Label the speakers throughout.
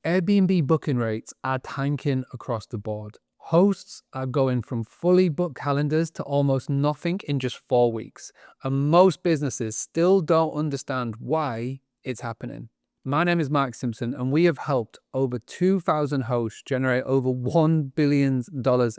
Speaker 1: Airbnb booking rates are tanking across the board. Hosts are going from fully booked calendars to almost nothing in just 4 weeks, and most businesses still don't understand why it's happening. My name is Mark Simpson, and we have helped over 2,000 hosts generate over $1 billion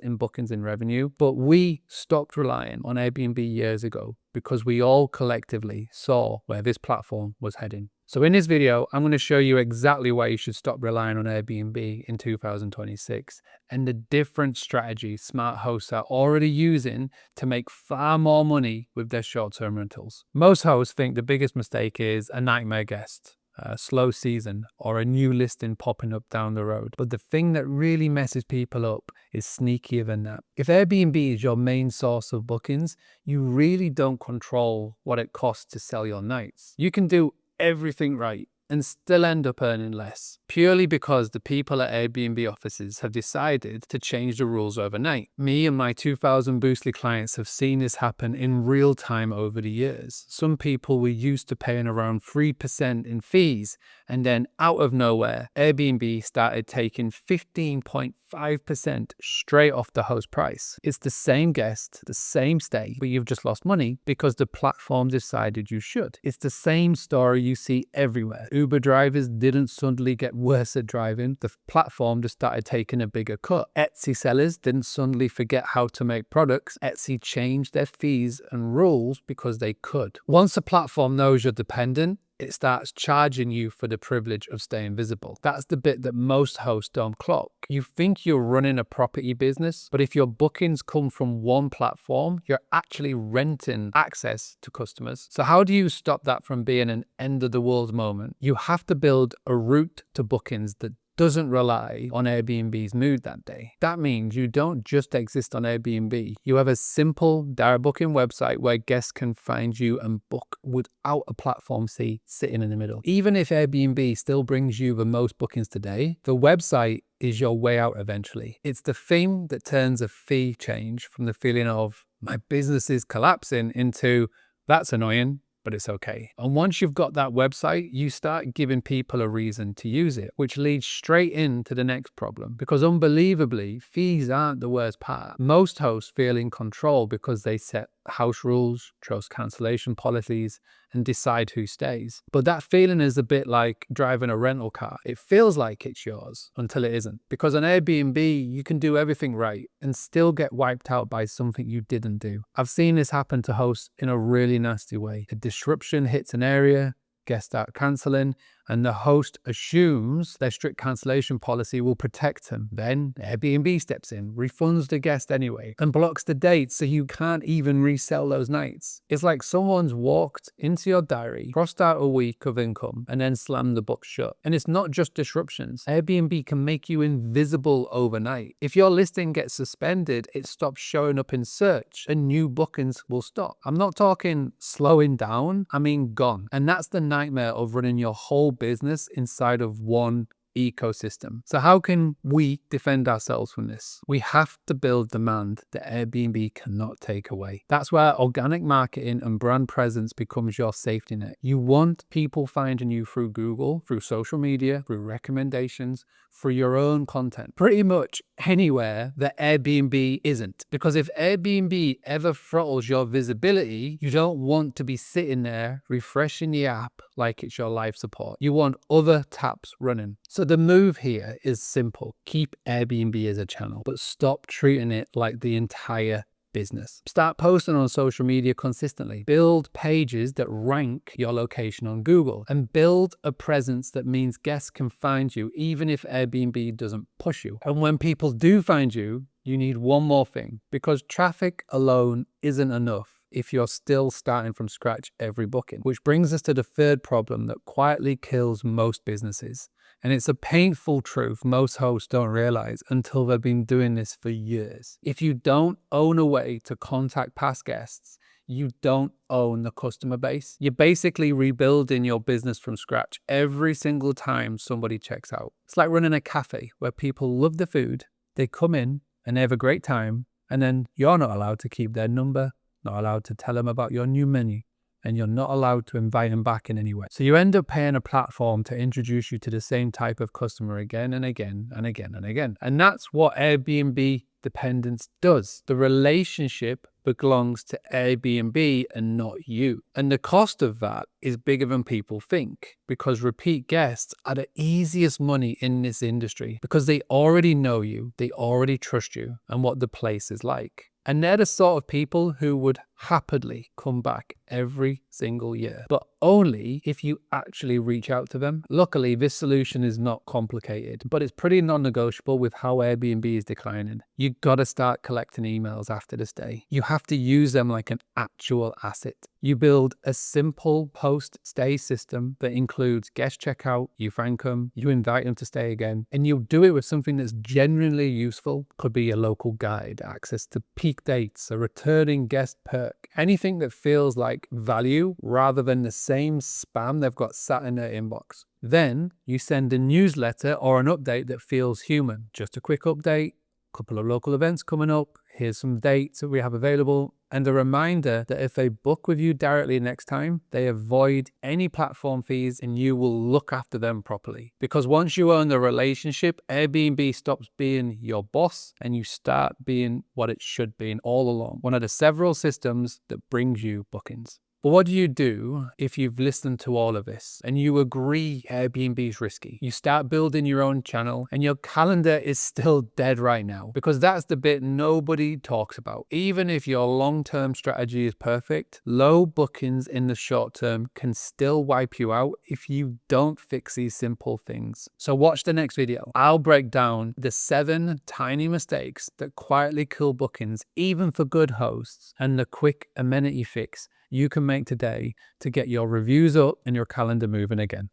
Speaker 1: in bookings in revenue. But we stopped relying on Airbnb years ago because we all collectively saw where this platform was heading. So in this video, I'm going to show you exactly why you should stop relying on Airbnb in 2026 and the different strategies smart hosts are already using to make far more money with their short-term rentals. Most hosts think the biggest mistake is a nightmare guest, a slow season, or a new listing popping up down the road. But the thing that really messes people up is sneakier than that. If Airbnb is your main source of bookings, you really don't control what it costs to sell your nights. You can do everything right and still end up earning less, purely because the people at Airbnb offices have decided to change the rules overnight. Me and my 2,000 Boostly clients have seen this happen in real time over the years. Some people were used to paying around 3% in fees, and then out of nowhere, Airbnb started taking 15.5% straight off the host price. It's the same guest, the same stay, but you've just lost money because the platform decided you should. It's the same story you see everywhere. Uber drivers didn't suddenly get worse at driving. The platform just started taking a bigger cut. Etsy sellers didn't suddenly forget how to make products. Etsy changed their fees and rules because they could. Once a platform knows you're dependent, it starts charging you for the privilege of staying visible. That's the bit that most hosts don't clock. You think you're running a property business, but if your bookings come from one platform, you're actually renting access to customers. So how do you stop that from being an end of the world moment? You have to build a route to bookings that doesn't rely on Airbnb's mood that day. That means you don't just exist on Airbnb. You have a simple direct booking website where guests can find you and book without a platform fee sitting in the middle. Even if Airbnb still brings you the most bookings today, the website is your way out eventually. It's the thing that turns a fee change from the feeling of my business is collapsing into that's annoying, but it's okay. And once you've got that website, you start giving people a reason to use it, which leads straight into the next problem. Because unbelievably, fees aren't the worst part. Most hosts feel in control because they set house rules, trust cancellation policies, and decide who stays. But that feeling is a bit like driving a rental car. It feels like it's yours until it isn't. Because on Airbnb, you can do everything right and still get wiped out by something you didn't do. I've seen this happen to hosts in a really nasty way. A disruption hits an area, guests start canceling, and the host assumes their strict cancellation policy will protect them. Then Airbnb steps in, refunds the guest anyway, and blocks the dates so you can't even resell those nights. It's like someone's walked into your diary, crossed out a week of income, and then slammed the book shut. And it's not just disruptions. Airbnb can make you invisible overnight. If your listing gets suspended, it stops showing up in search and new bookings will stop. I'm not talking slowing down, I mean gone. And that's the nightmare of running your whole business inside of one ecosystem. So how can we defend ourselves from this? We have to build demand that Airbnb cannot take away. That's where organic marketing and brand presence becomes your safety net. You want people finding you through Google, through social media, through recommendations, through your own content, pretty much anywhere that Airbnb isn't. Because if Airbnb ever throttles your visibility, you don't want to be sitting there refreshing the app like it's your life support. You want other taps running. So the move here is simple. Keep Airbnb as a channel, but stop treating it like the entire business. Start posting on social media consistently. Build pages that rank your location on Google and build a presence that means guests can find you even if Airbnb doesn't push you. And when people do find you, you need one more thing, because traffic alone isn't enough if you're still starting from scratch every booking. Which brings us to the third problem that quietly kills most businesses. And it's a painful truth most hosts don't realize until they've been doing this for years. If you don't own a way to contact past guests, you don't own the customer base. You're basically rebuilding your business from scratch every single time somebody checks out. It's like running a cafe where people love the food, they come in and they have a great time, and then you're not allowed to keep their number, not allowed to tell them about your new menu. and you're not allowed to invite them back in any way. So you end up paying a platform to introduce you to the same type of customer again and again and again and again. And that's what Airbnb dependence does. The relationship belongs to Airbnb and not you. And the cost of that is bigger than people think, because repeat guests are the easiest money in this industry because they already know you, they already trust you and what the place is like. And they're the sort of people who would happily come back every single year, but only if you actually reach out to them. Luckily, this solution is not complicated, but it's pretty non-negotiable with how Airbnb is declining. You gotta start collecting emails after the stay. You have to use them like an actual asset. You build a simple post-stay system that includes guest checkout, you thank them, you invite them to stay again, and you do it with something that's genuinely useful. Could be a local guide, access to peak dates, a returning guest perk, anything that feels like value rather than the same spam they've got sat in their inbox. Then you send a newsletter or an update that feels human. Just a quick update, a couple of local events coming up, here's some dates that we have available, and a reminder that if they book with you directly next time, they avoid any platform fees and you will look after them properly. Because once you own the relationship, Airbnb stops being your boss and you start being what it should be all along. One of the several systems that brings you bookings. But what do you do if you've listened to all of this and you agree Airbnb is risky? You start building your own channel and your calendar is still dead right now, because that's the bit nobody talks about. Even if your long-term strategy is perfect, low bookings in the short term can still wipe you out if you don't fix these simple things. So watch the next video. I'll break down the 7 tiny mistakes that quietly kill bookings, even for good hosts, and the quick amenity fix you can make today to get your reviews up and your calendar moving again.